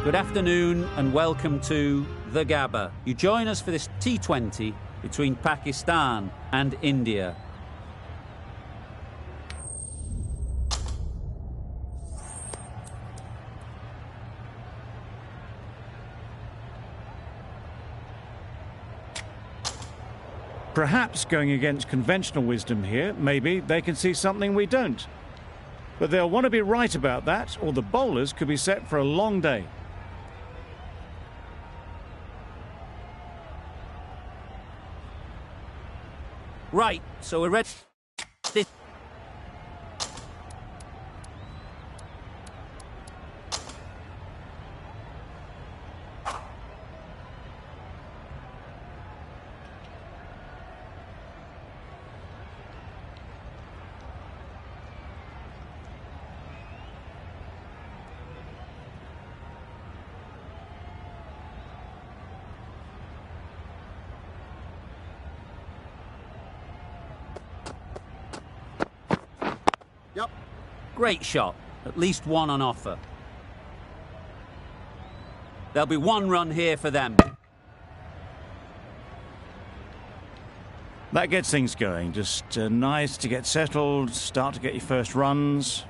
Good afternoon and welcome to The Gabba. You join us for this T20 between Pakistan and India. Perhaps going against conventional wisdom here, maybe they can see something we don't. But they'll want to be right about that, or the bowlers could be set for a long day. Right, so we're ready. Great shot. At least one on offer. There'll be one run here for them. That gets things going. Just nice to get settled, start to get your first runs.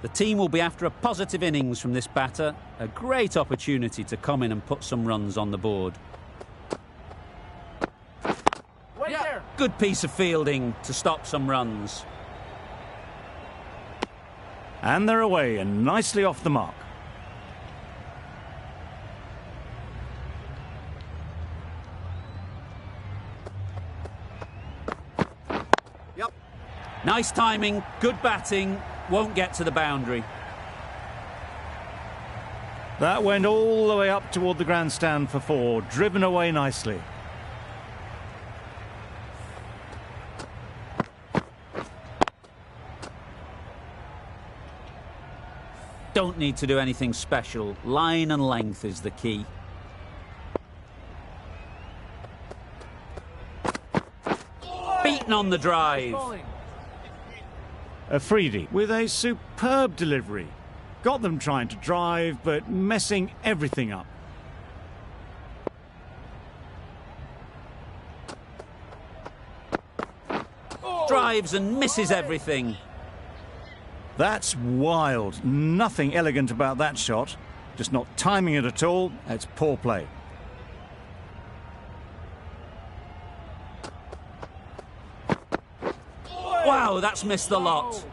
The team will be after a positive innings from this batter. A great opportunity to come in and put some runs on the board. Good piece of fielding to stop some runs. And they're away and nicely off the mark. Nice timing, good batting, won't get to the boundary. That went all the way up toward the grandstand for four, driven away nicely. Don't need to do anything special. Line and length is the key. Beaten on the drive. Afridi with a superb delivery. Got them trying to drive, but messing everything up. Drives and misses everything. That's wild. Nothing elegant about that shot. Just not timing it at all. It's poor play. Wow, that's missed the lot.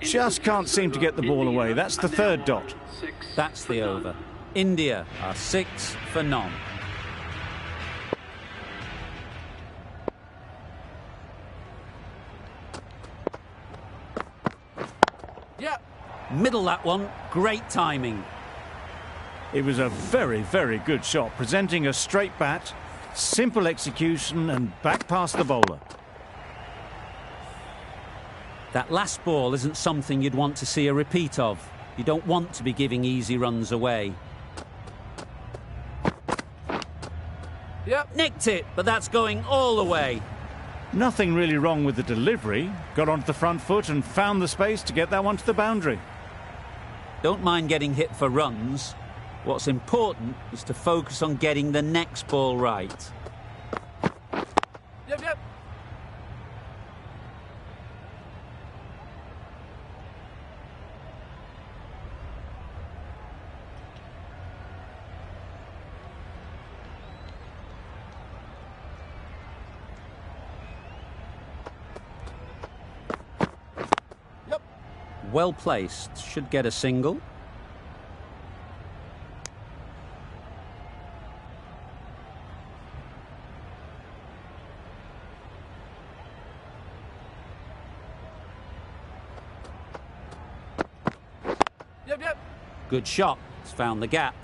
Just can't seem to get the ball away. That's the third dot. That's the over. India are 6 for none. Middle that one, great timing. It was a very, very good shot, presenting a straight bat, simple execution and back past the bowler. That last ball isn't something you'd want to see a repeat of. You don't want to be giving easy runs away. Nicked it, but that's going all the way. Nothing really wrong with the delivery. Got onto the front foot and found the space to get that one to the boundary. Don't mind getting hit for runs. What's important is to focus on getting the next ball right. Well placed, should get a single. Good shot, it's found the gap.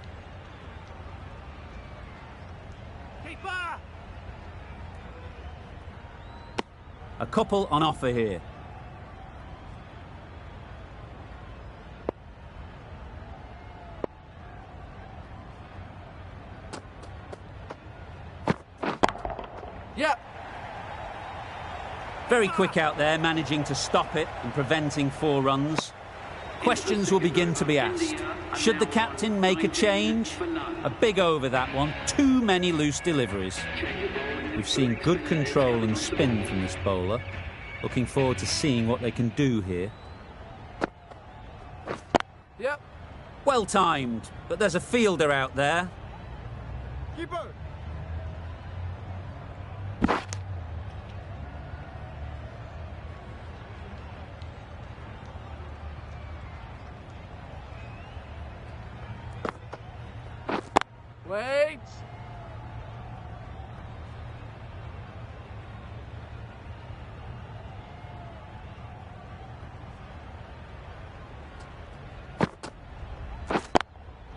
A couple on offer here. Very quick out there, managing to stop it and preventing 4 runs. questions will begin to be asked. Should the captain make a change? A big over, that one. Too many loose deliveries. We've seen good control and spin from this bowler. Looking forward to seeing what they can do here. Yep. Well timed, but there's a fielder out there. Keeper. Wait.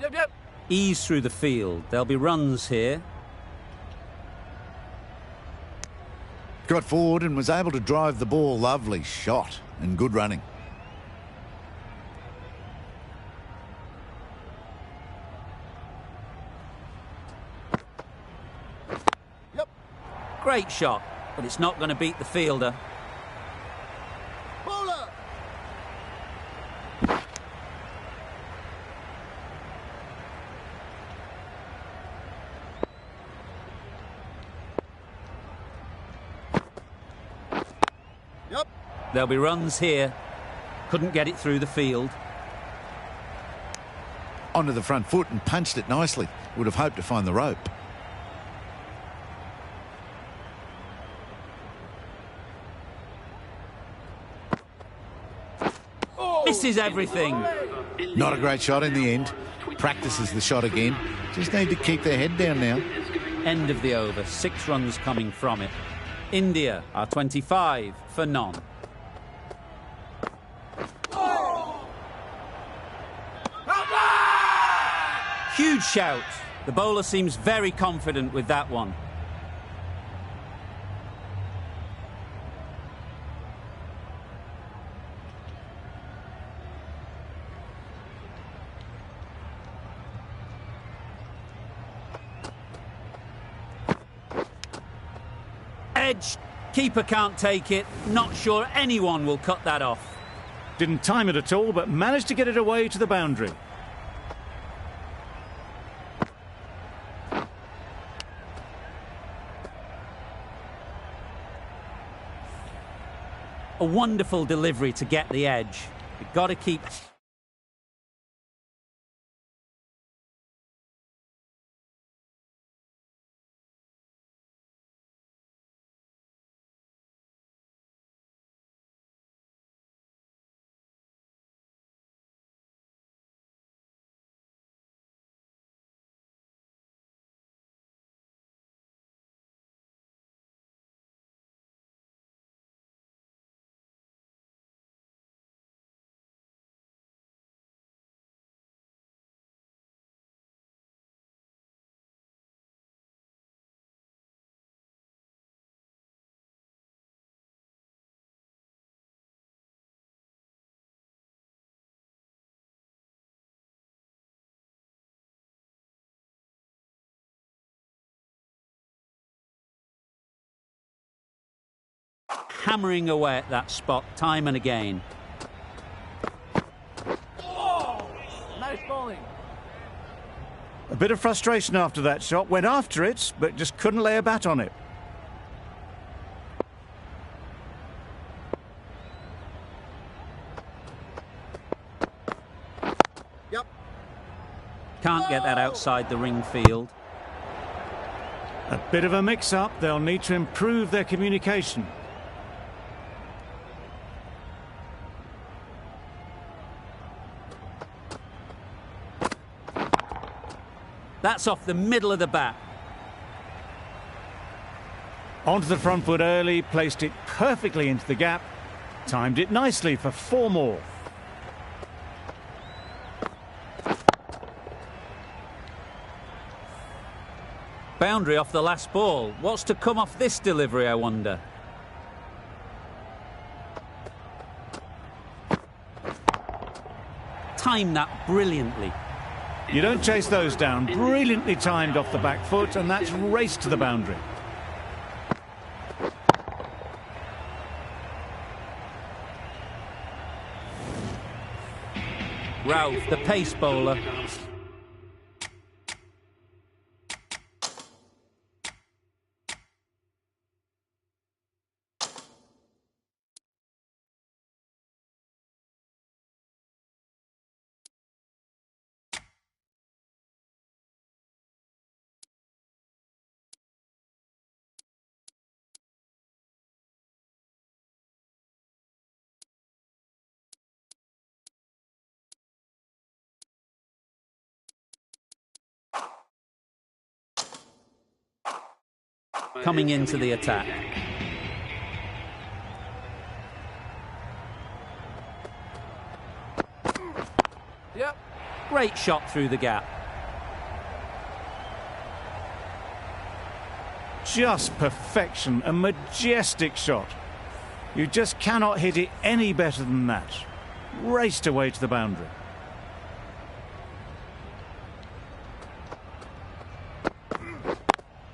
Yep. Ease through the field. There'll be runs here. Got forward and was able to drive the ball. Lovely shot and good running. Great shot, but it's not going to beat the fielder. Bowler. Yep. There'll be runs here. Couldn't get it through the field. Onto the front foot and punched it nicely. Would have hoped to find the rope. Misses everything. Not a great shot in the end. Practices the shot again. Just need to keep their head down now. End of the over. 6 runs coming from it. India are 25 for none. Huge shout. The bowler seems very confident with that one. Edge. Keeper can't take it. Not sure anyone will cut that off. Didn't time it at all, but managed to get it away to the boundary. A wonderful delivery to get the edge. You've got to keep... hammering away at that spot time and again. Nice bowling. A bit of frustration after that shot. Went after it, but just couldn't lay a bat on it. Yep. Can't get that outside the ring field. A bit of a mix-up. They'll need to improve their communication. That's off the middle of the bat. Onto the front foot early, placed it perfectly into the gap. Timed it nicely for 4 more. Boundary off the last ball. What's to come off this delivery, I wonder? Timed that brilliantly. You don't chase those down. Brilliantly timed off the back foot, and that's raced to the boundary. Ralph, the pace bowler. Coming into the attack. Yep. Great shot through the gap. Just perfection, a majestic shot. You just cannot hit it any better than that. Raced away to the boundary.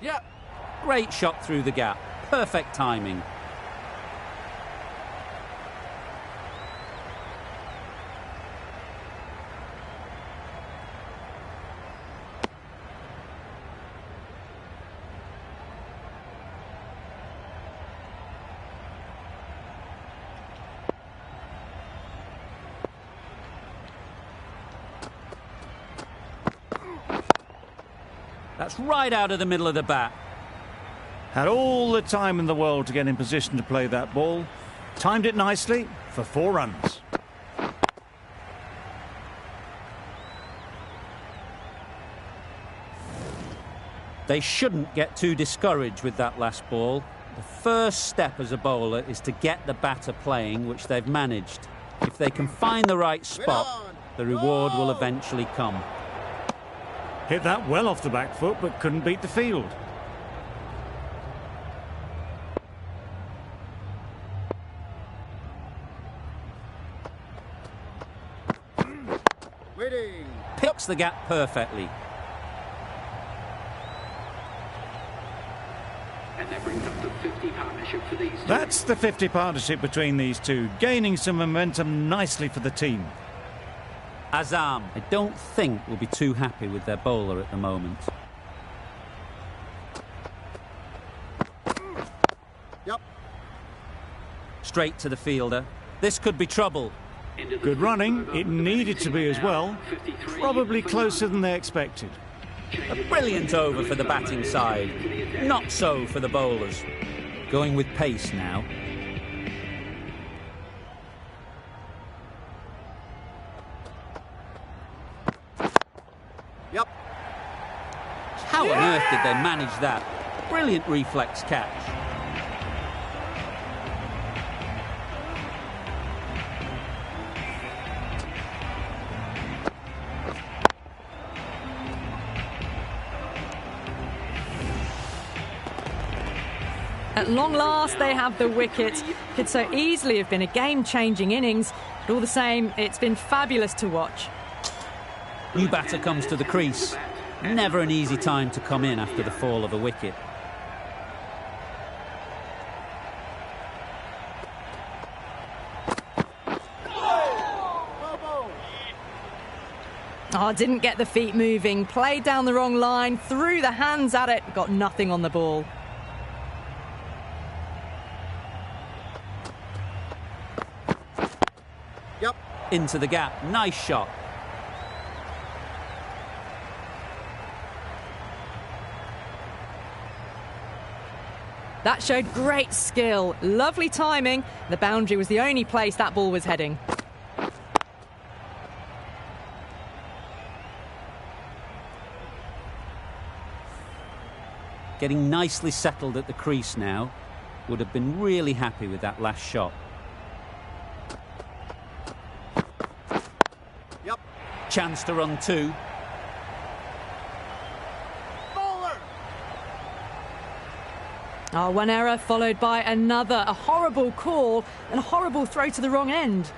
Yep. Great shot through the gap. Perfect timing. That's right out of the middle of the bat. Had all the time in the world to get in position to play that ball. Timed it nicely for 4 runs. They shouldn't get too discouraged with that last ball. The first step as a bowler is to get the batter playing, which they've managed. If they can find the right spot, the reward will eventually come. Hit that well off the back foot, but couldn't beat the field. Waiting. Picks the gap perfectly. And that brings up the 50 partnership for these two. That's the 50 partnership between these two, gaining some momentum nicely for the team. Azam, I don't think will be too happy with their bowler at the moment. Yep. Straight to the fielder. This could be trouble. Good running, it needed to be as well. Probably closer than they expected. A brilliant over for the batting side. Not so for the bowlers. Going with pace now. Yep. How on earth did they manage that? Brilliant reflex catch. At long last, they have the wicket. Could so easily have been a game-changing innings, but all the same, it's been fabulous to watch. New batter comes to the crease. Never an easy time to come in after the fall of a wicket. Oh, didn't get the feet moving. Played down the wrong line, threw the hands at it, got nothing on the ball. Yep. Into the gap. Nice shot. That showed great skill. Lovely timing. The boundary was the only place that ball was heading. Getting nicely settled at the crease now. Would have been really happy with that last shot. Yep. Chance to run 2. Bowler. Oh, one error followed by another. A horrible call and a horrible throw to the wrong end.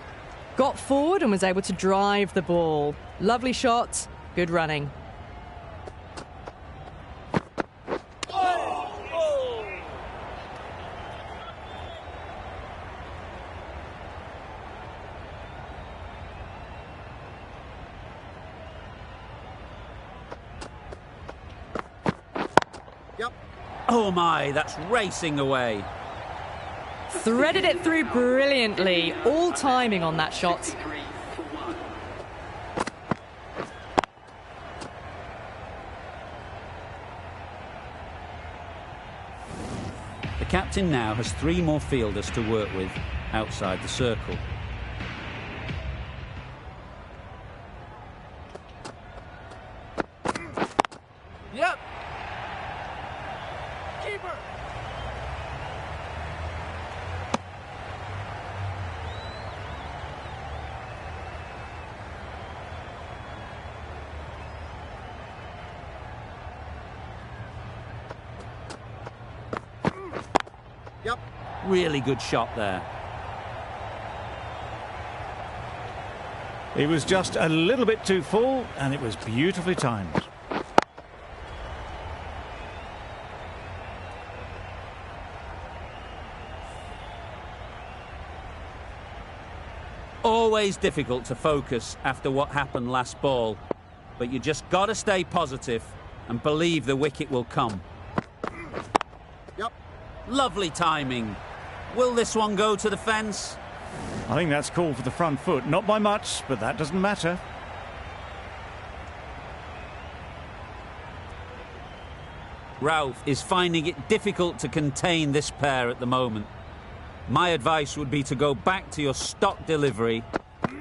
Got forward and was able to drive the ball. Lovely shot, good running. Oh my, that's racing away. Threaded it through brilliantly. All timing on that shot. 53 for 1. The captain now has 3 more fielders to work with outside the circle. Yep. Keeper. Yep. Really good shot there. He was just a little bit too full, and it was beautifully timed. Always difficult to focus after what happened last ball, but you just got to stay positive and believe the wicket will come. Yep. Lovely timing. Will this one go to the fence? I think that's called for the front foot. Not by much, but that doesn't matter. Ralph is finding it difficult to contain this pair at the moment. My advice would be to go back to your stock delivery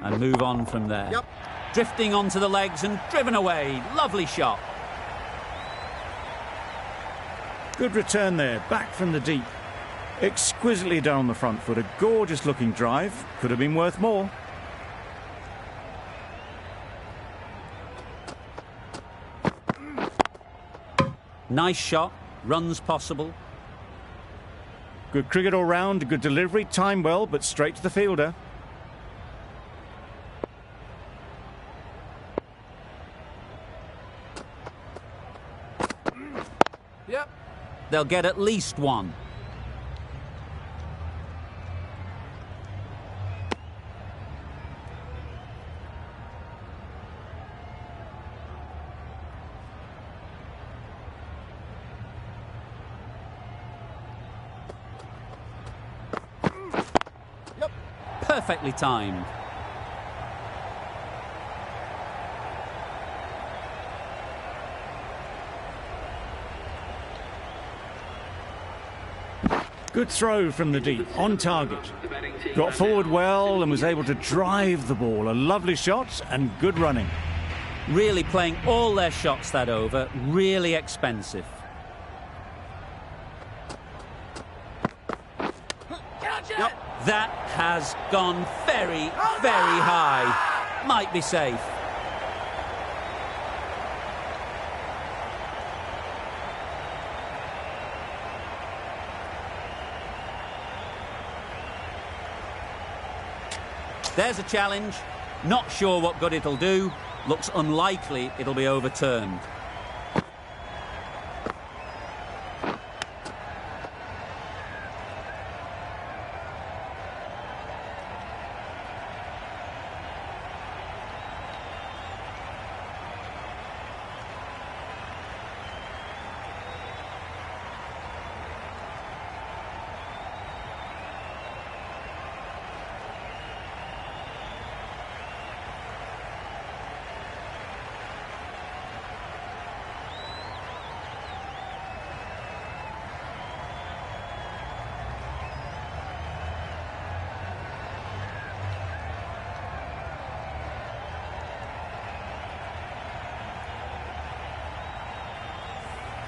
and move on from there. Yep. Drifting onto the legs and driven away. Lovely shot. Good return there, back from the deep. Exquisitely done on the front foot. A gorgeous looking drive. Could have been worth more. Nice shot. Runs possible. Good cricket all round, good delivery, timed well, but straight to the fielder. Yep. They'll get at least one. Perfectly timed. Good throw from the deep, on target. Got forward well and was able to drive the ball. A lovely shot and good running. Really playing all their shots that over. Really expensive. Yep. That has gone very, very high. Might be safe. There's a challenge. Not sure what good it'll do. Looks unlikely it'll be overturned.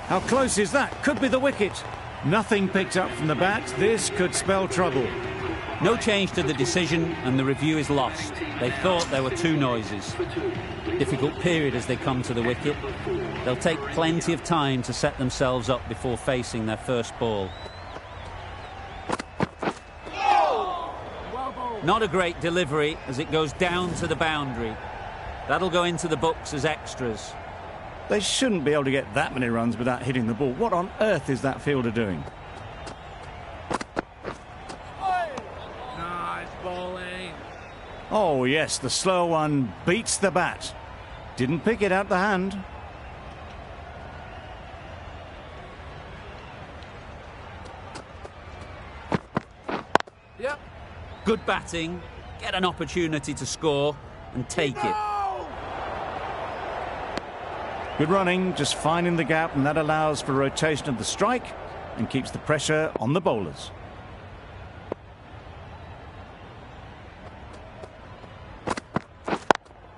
How close is that? Could be the wicket. Nothing picked up from the bat. This could spell trouble. No change to the decision and the review is lost. They thought there were 2 noises. Difficult period as they come to the wicket. They'll take plenty of time to set themselves up before facing their first ball. Not a great delivery as it goes down to the boundary. That'll go into the books as extras. They shouldn't be able to get that many runs without hitting the ball. What on earth is that fielder doing? Nice bowling. Oh, yes, the slow one beats the bat. Didn't pick it out the hand. Yep. Good batting, get an opportunity to score and take it. Good running, just finding the gap, and that allows for rotation of the strike and keeps the pressure on the bowlers.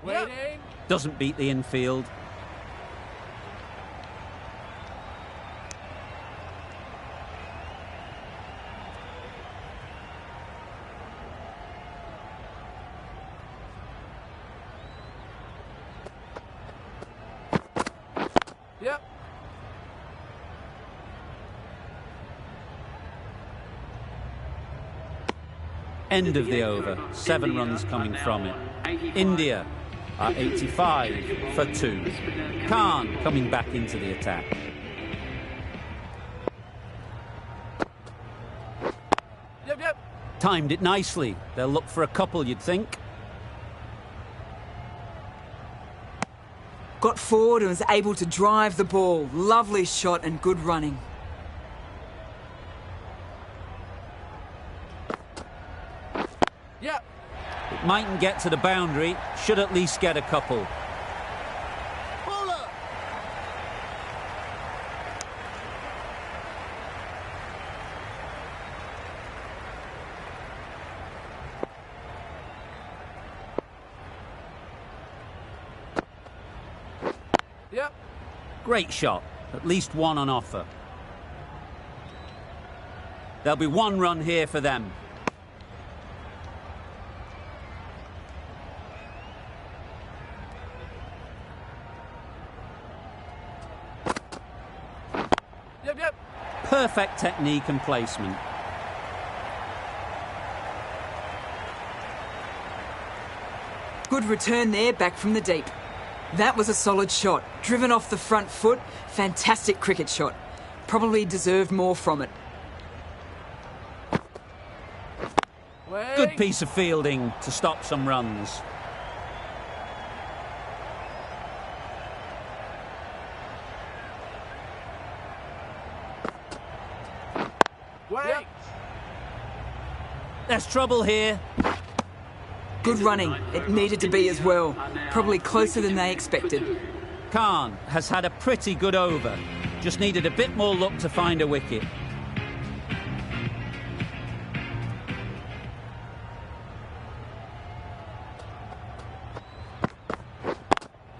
Waiting. Doesn't beat the infield. Yep. End of the over. 7 runs coming from it. India are 85 for 2. Khan coming back into the attack. Yep, yep. Timed it nicely. They'll look for a couple, you'd think. Got forward and was able to drive the ball. Lovely shot and good running. Yep. It mightn't get to the boundary, should at least get a couple. Bowler. Yep. Great shot. At least one on offer. There'll be 1 run here for them. Yep, yep. Perfect technique and placement. Good return there, back from the deep. That was a solid shot. Driven off the front foot. Fantastic cricket shot. Probably deserved more from it. Wait. Good piece of fielding to stop some runs. Wait. Yep. There's trouble here. Good running. It needed to be as well. Probably closer than they expected. Khan has had a pretty good over. Just needed a bit more luck to find a wicket.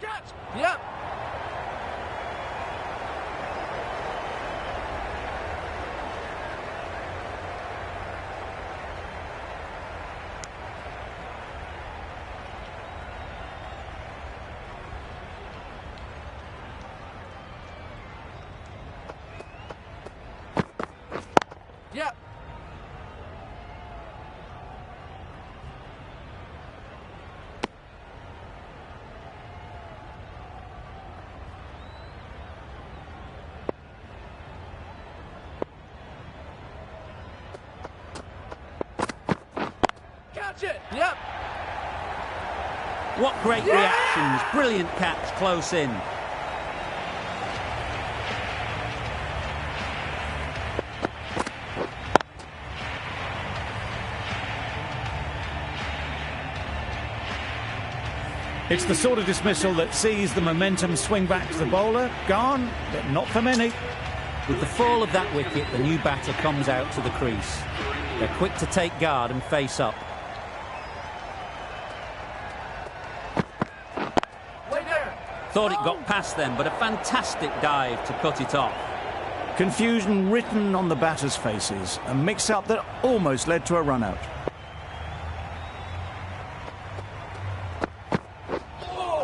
Catch. Yep. Yep. Catch it. Yep. What great reactions. Brilliant catch close in. It's the sort of dismissal that sees the momentum swing back to the bowler. Gone, but not for many. With the fall of that wicket, the new batter comes out to the crease. They're quick to take guard and face up. Wait there. Thought it got past them, but a fantastic dive to cut it off. Confusion written on the batters' faces. A mix-up that almost led to a run-out.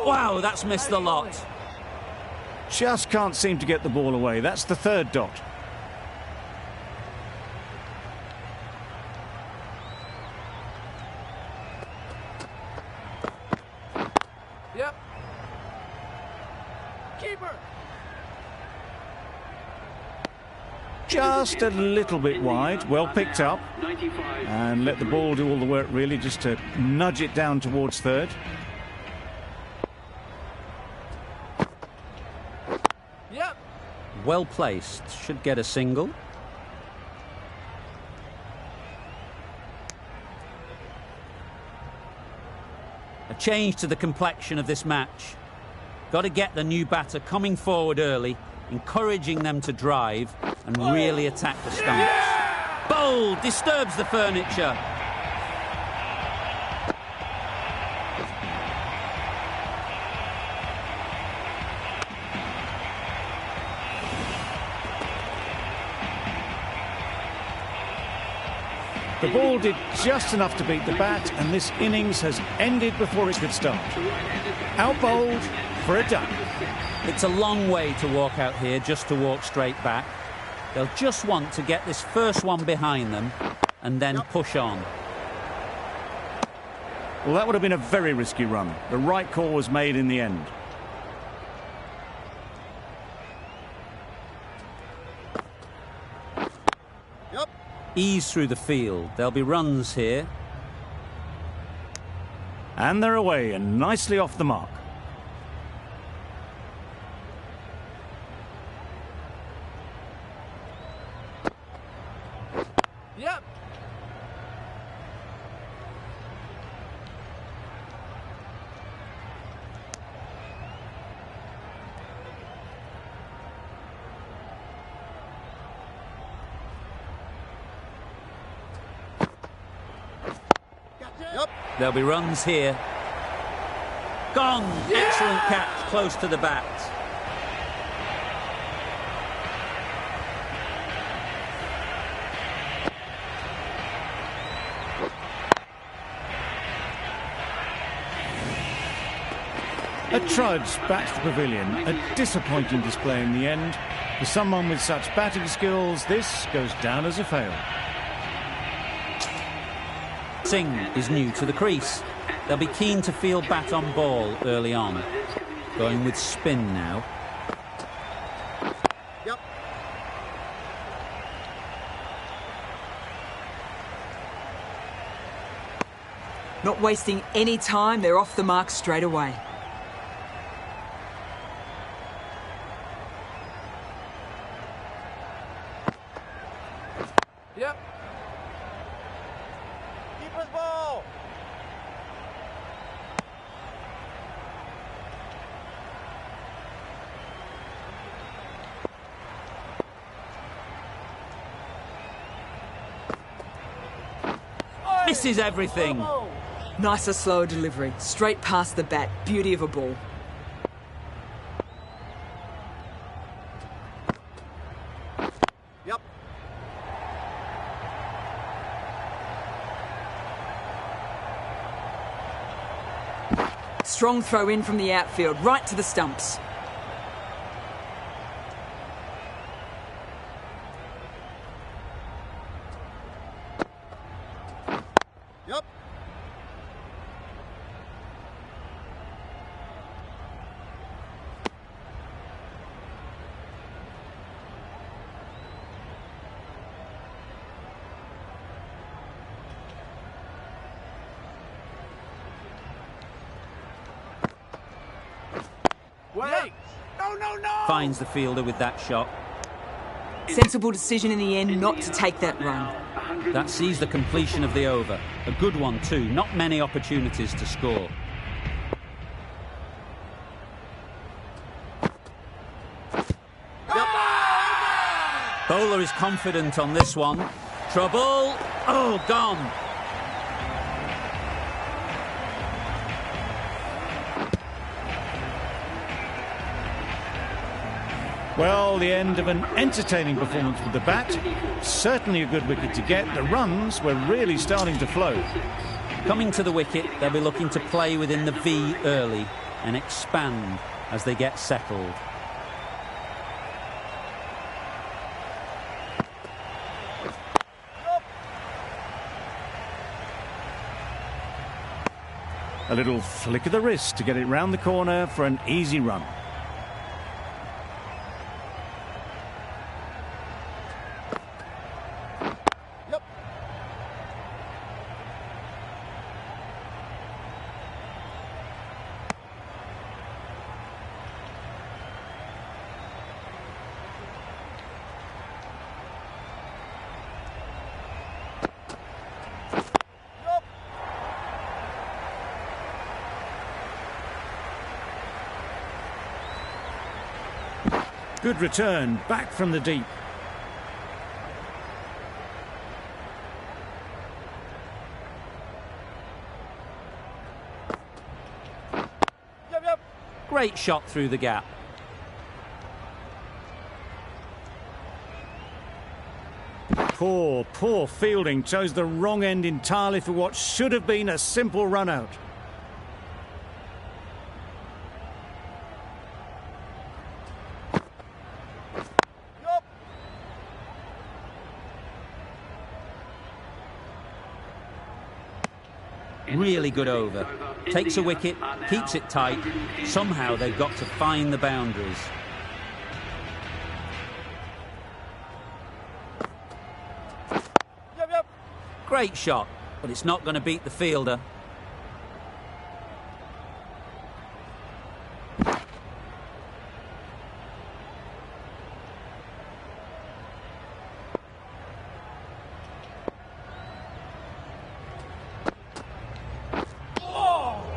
Wow, that's missed the lot. Just can't seem to get the ball away. That's the 3rd dot. Yep. Keeper. Just a little bit wide. Well picked up. 95. And let the ball do all the work, really, just to nudge it down towards 3rd. Yep. Well placed. Should get a single. A change to the complexion of this match. Got to get the new batter coming forward early, encouraging them to drive and really attack the stumps. Bold, disturbs the furniture. The ball did just enough to beat the bat, and this innings has ended before it could start. Out bowled for a duck. It's a long way to walk out here just to walk straight back. They'll just want to get this first one behind them and then push on. Well, that would have been a very risky run. The right call was made in the end. Ease through the field. There'll be runs here. And they're away and nicely off the mark. Yep. There'll be runs here. Gone! Excellent catch, close to the bat. A trudge back to the pavilion. A disappointing display in the end. For someone with such batting skills, this goes down as a fail. Singh is new to the crease. They'll be keen to field bat on ball early on. Going with spin now. Yep. Not wasting any time, they're off the mark straight away. Yep. Keeper's ball. Misses everything. Nicer, slower delivery. Straight past the bat. Beauty of a ball. Yep. Strong throw in from the outfield, right to the stumps. Yep. Wait. No. Finds the fielder with that shot. Sensible decision in the end not to take that run. That sees the completion of the over. A good one too. Not many opportunities to score. Bowler is confident on this one. Trouble. Oh, gone. Well, the end of an entertaining performance with the bat. Certainly a good wicket to get. The runs were really starting to flow. Coming to the wicket, they'll be looking to play within the V early and expand as they get settled. A little flick of the wrist to get it round the corner for an easy run. Good return, back from the deep. Great shot through the gap. Poor fielding. Chose the wrong end entirely for what should have been a simple run out. Really good over. Takes a wicket, keeps it tight. Somehow they've got to find the boundaries. Great shot, but it's not going to beat the fielder.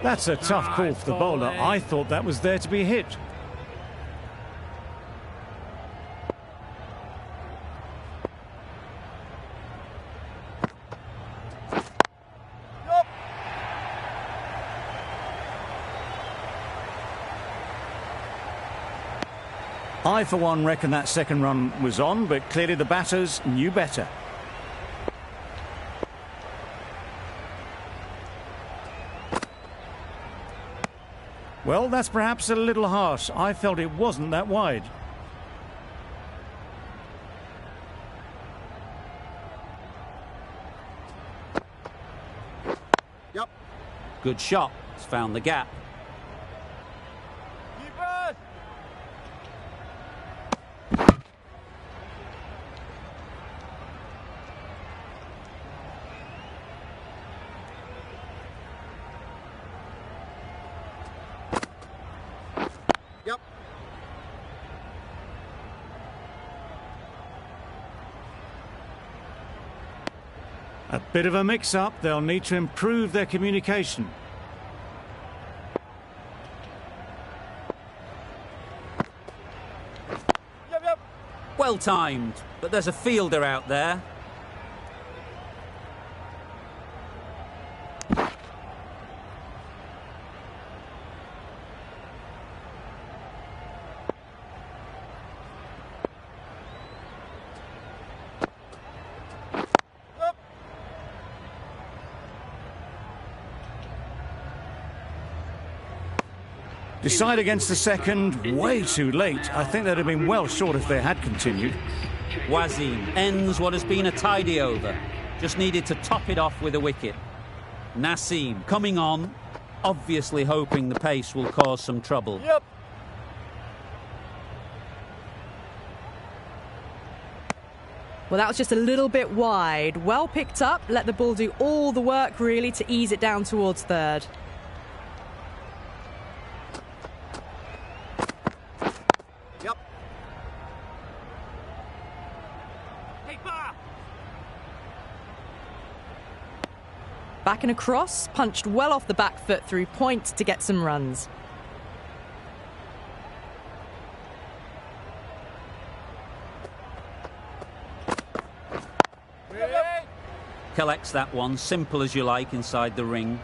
That's a tough call for the bowler. I thought that was there to be hit. I, for one, reckon that second run was on, but clearly the batters knew better. Well, that's perhaps a little harsh. I felt it wasn't that wide. Yep. Good shot. It's found the gap. Yep. A bit of a mix-up. They'll need to improve their communication. Yep. Well timed, but there's a fielder out there. Decide against the second, way too late. I think they'd have been well short if they had continued. Wasim ends what has been a tidy over. Just needed to top it off with a wicket. Naseem coming on, obviously hoping the pace will cause some trouble. Yep. Well, that was just a little bit wide. Well picked up, let the ball do all the work really to ease it down towards third. Yep. Back and across, punched well off the back foot through point to get some runs. Collects that one, simple as you like, inside the ring.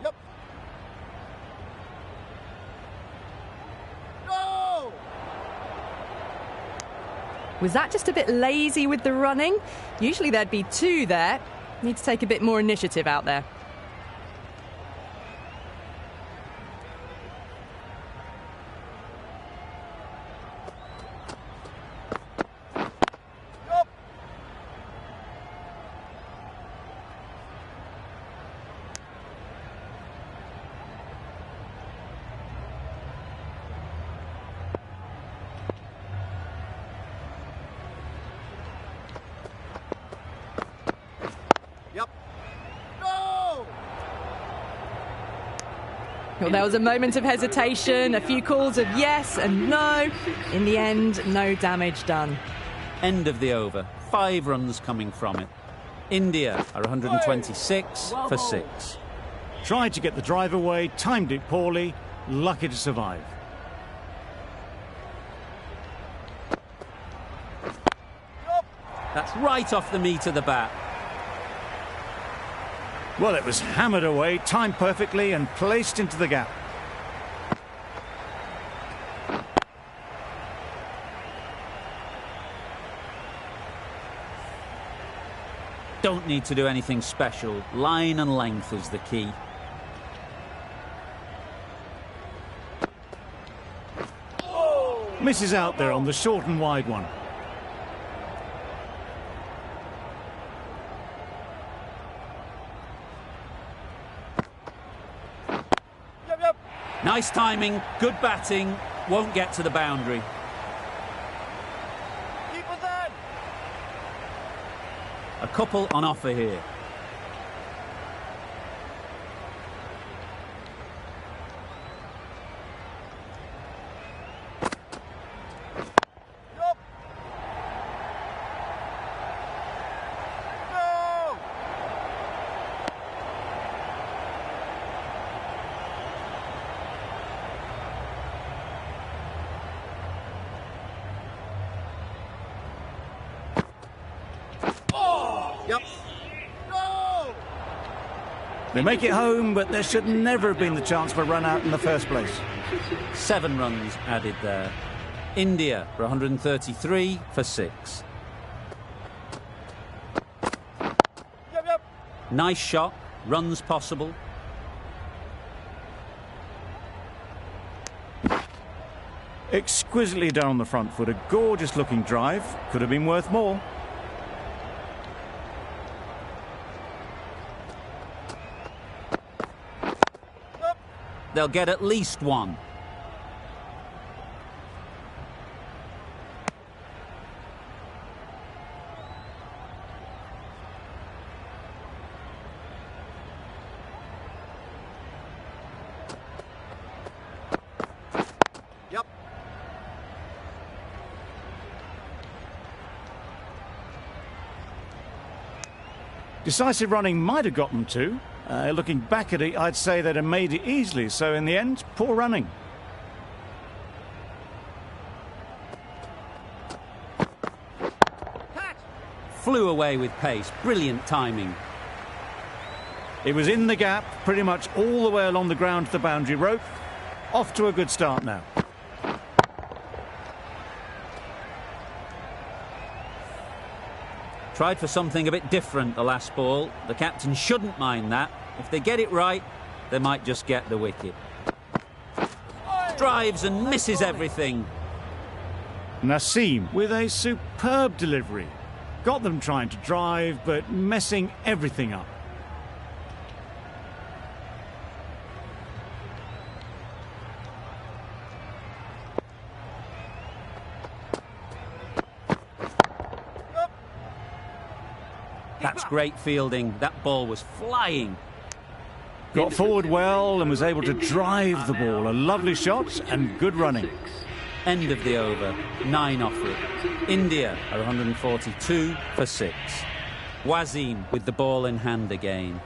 Yep. No! Was that just a bit lazy with the running? Usually there'd be two there. Need to take a bit more initiative out there. Yep. No! Well, there was a moment of hesitation, a few calls of yes and no. In the end, no damage done. End of the over. 5 runs coming from it. India are 126 for 6. Tried to get the drive away, timed it poorly, lucky to survive. That's right off the meat of the bat. Well, it was hammered away, timed perfectly and placed into the gap. Don't need to do anything special. Line and length is the key. Misses out there on the short and wide one. Nice timing, good batting, won't get to the boundary. Keep it then. A couple on offer here. Yup. No. Yep. No. They make it home, but there should never have been the chance for a run out in the first place. 7 runs added there. India for 133 for 6. Yep. Nice shot, runs possible. Exquisitely done on the front foot, a gorgeous looking drive, could have been worth more. They'll get at least 1. Yep. Decisive running might have got them 2. Looking back at it, I'd say they'd have made it easily. So in the end, poor running. Catch. Flew away with pace, brilliant timing. It was in the gap, pretty much all the way along the ground to the boundary rope. Off to a good start now. Tried for something a bit different the last ball. The captain shouldn't mind that. If they get it right, they might just get the wicket. Drives and misses everything. Naseem with a superb delivery. Got them trying to drive, but messing everything up. That's great fielding. That ball was flying. Got forward well and was able to drive the ball. A lovely shot and good running. End of the over. 9 off it. India are 142 for 6. Wasim with the ball in hand again.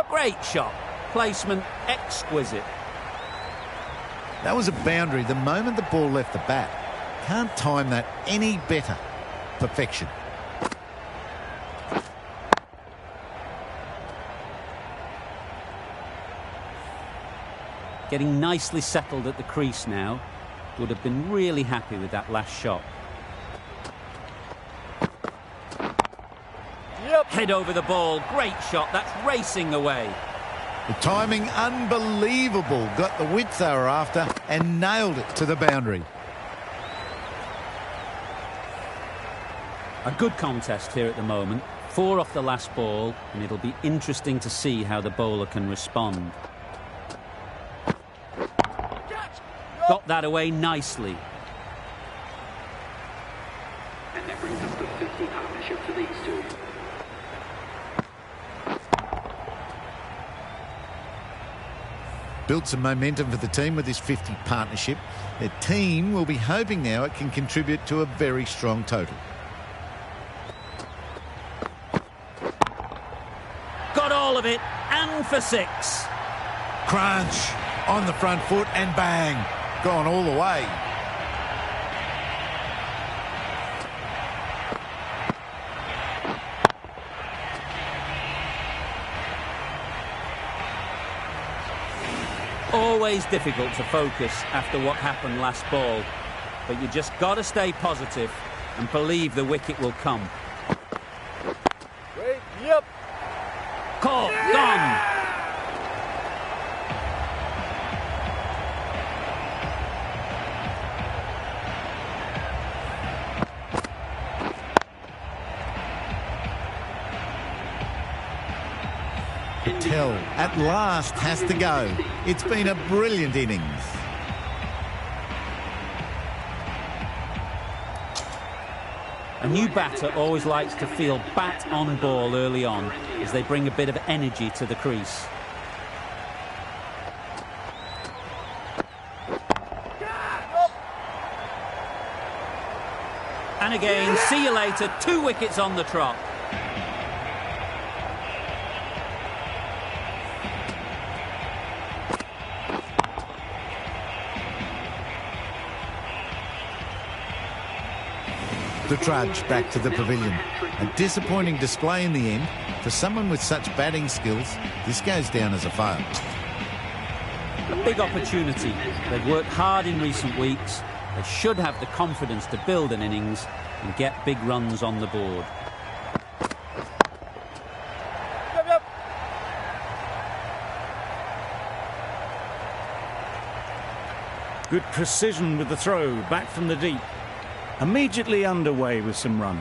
Great shot. Placement exquisite. That was a boundary the moment the ball left the bat. Can't time that any better. Perfection. Getting nicely settled at the crease now. Would have been really happy with that last shot. Yep. Head over the ball. Great shot. That's racing away. The timing unbelievable. Got the width they were after and nailed it to the boundary. A good contest here at the moment. 4 off the last ball, and it'll be interesting to see how the bowler can respond. Got that away nicely. And that brings up the 50 partnership for these two. built some momentum for the team with this 50 partnership. Their team will be hoping now it can contribute to a very strong total. Got all of it, and for 6. Crunch on the front foot and bang, gone all the way. Always difficult to focus after what happened last ball, but you just got to stay positive and believe the wicket will come. Wait, yep. Caught, gone. Patel at last has to go. It's been a brilliant innings. A new batter always likes to feel bat on ball early on as they bring a bit of energy to the crease. And again, see you later, 2 wickets on the trot. The trudge back to the pavilion. A disappointing display in the end. For someone with such batting skills, this goes down as a fail. A big opportunity. They've worked hard in recent weeks. They should have the confidence to build an innings and get big runs on the board. Yep, yep. Good precision with the throw, back from the deep. Immediately underway with some runs.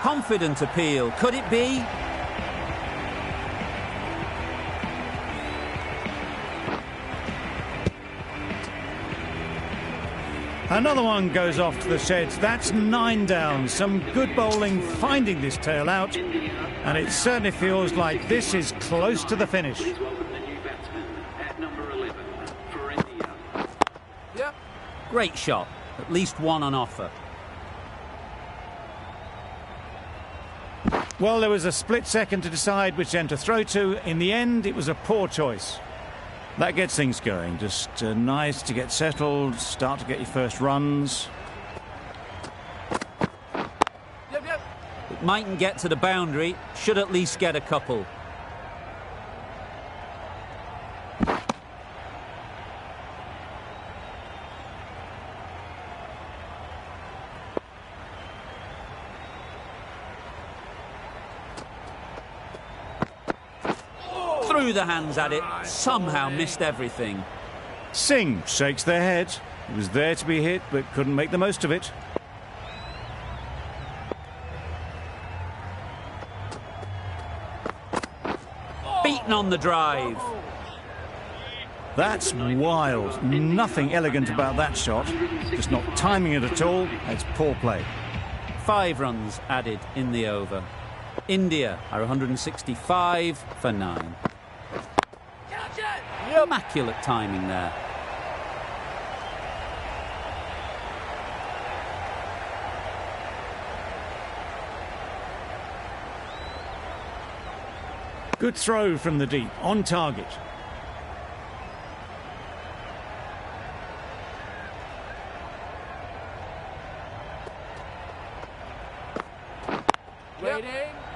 Confident appeal, could it be? Another one goes off to the sheds. That's 9 down. Some good bowling finding this tail out. And it certainly feels like this is close to the finish. Please welcome the new batsman at number 11 for India. Yep. Great shot. At least one on offer. Well, there was a split second to decide which end to throw to. In the end, it was a poor choice. That gets things going. Just nice to get settled, start to get your first runs. Yep, yep. It mightn't get to the boundary, should at least get a couple. Threw the hands at it, somehow missed everything. Singh shakes their head. He was there to be hit, but couldn't make the most of it. Beaten on the drive. That's wild. Nothing elegant about that shot. Just not timing it at all. It's poor play. 5 runs added in the over. India are 165 for 9. Immaculate timing there. Good throw from the deep, on target. Waiting.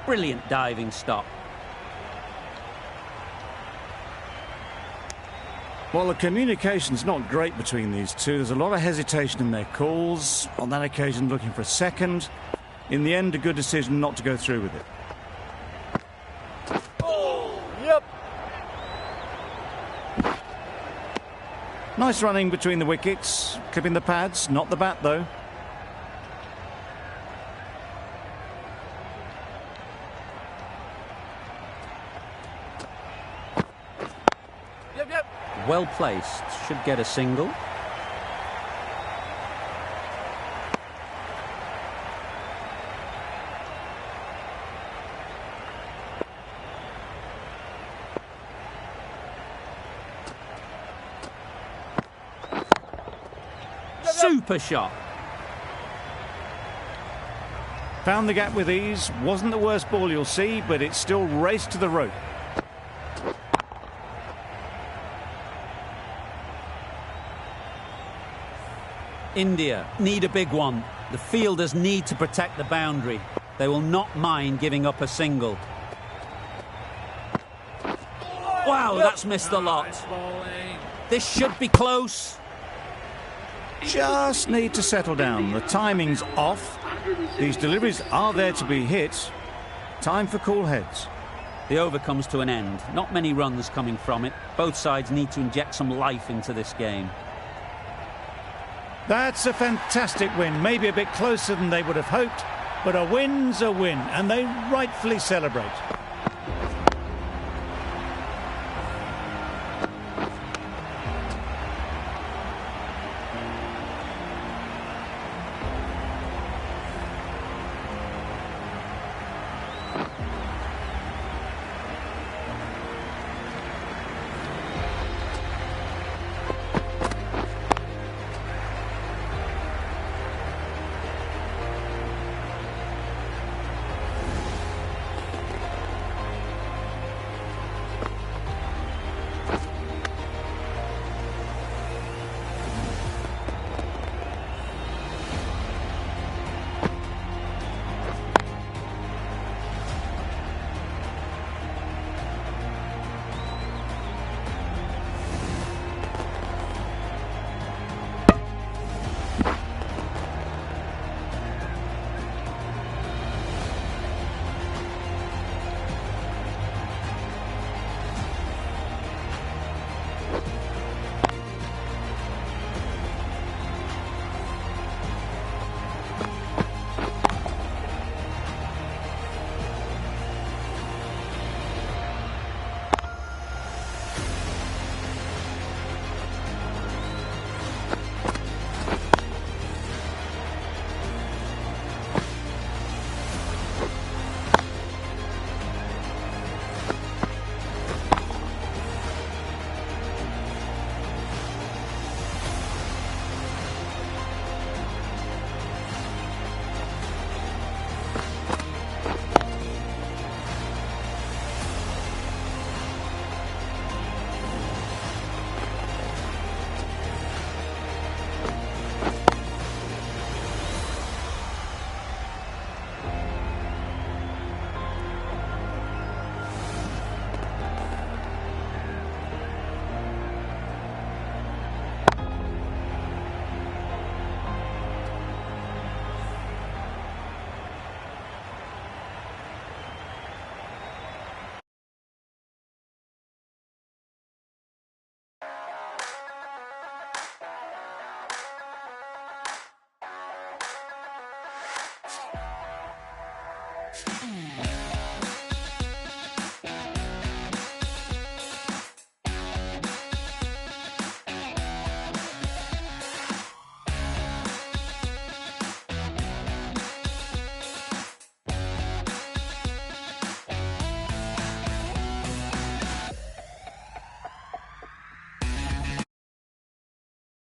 Brilliant diving stop. Well, the communication's not great between these two. There's a lot of hesitation in their calls. On that occasion, looking for a second. In the end, a good decision not to go through with it. Yep. Nice running between the wickets. Clipping the pads, not the bat, though. Yep, yep. Well placed, should get a single. Super shot. Found the gap with ease. Wasn't the worst ball you'll see, but it still raced to the rope. India need a big one. The fielders need to protect the boundary. They will not mind giving up a single. Wow, that's missed a lot. This should be close. Just need to settle down. The timing's off. These deliveries are there to be hit. Time for cool heads. The over comes to an end. Not many runs coming from it. Both sides need to inject some life into this game. That's a fantastic win. Maybe a bit closer than they would have hoped, but a win's a win, and they rightfully celebrate.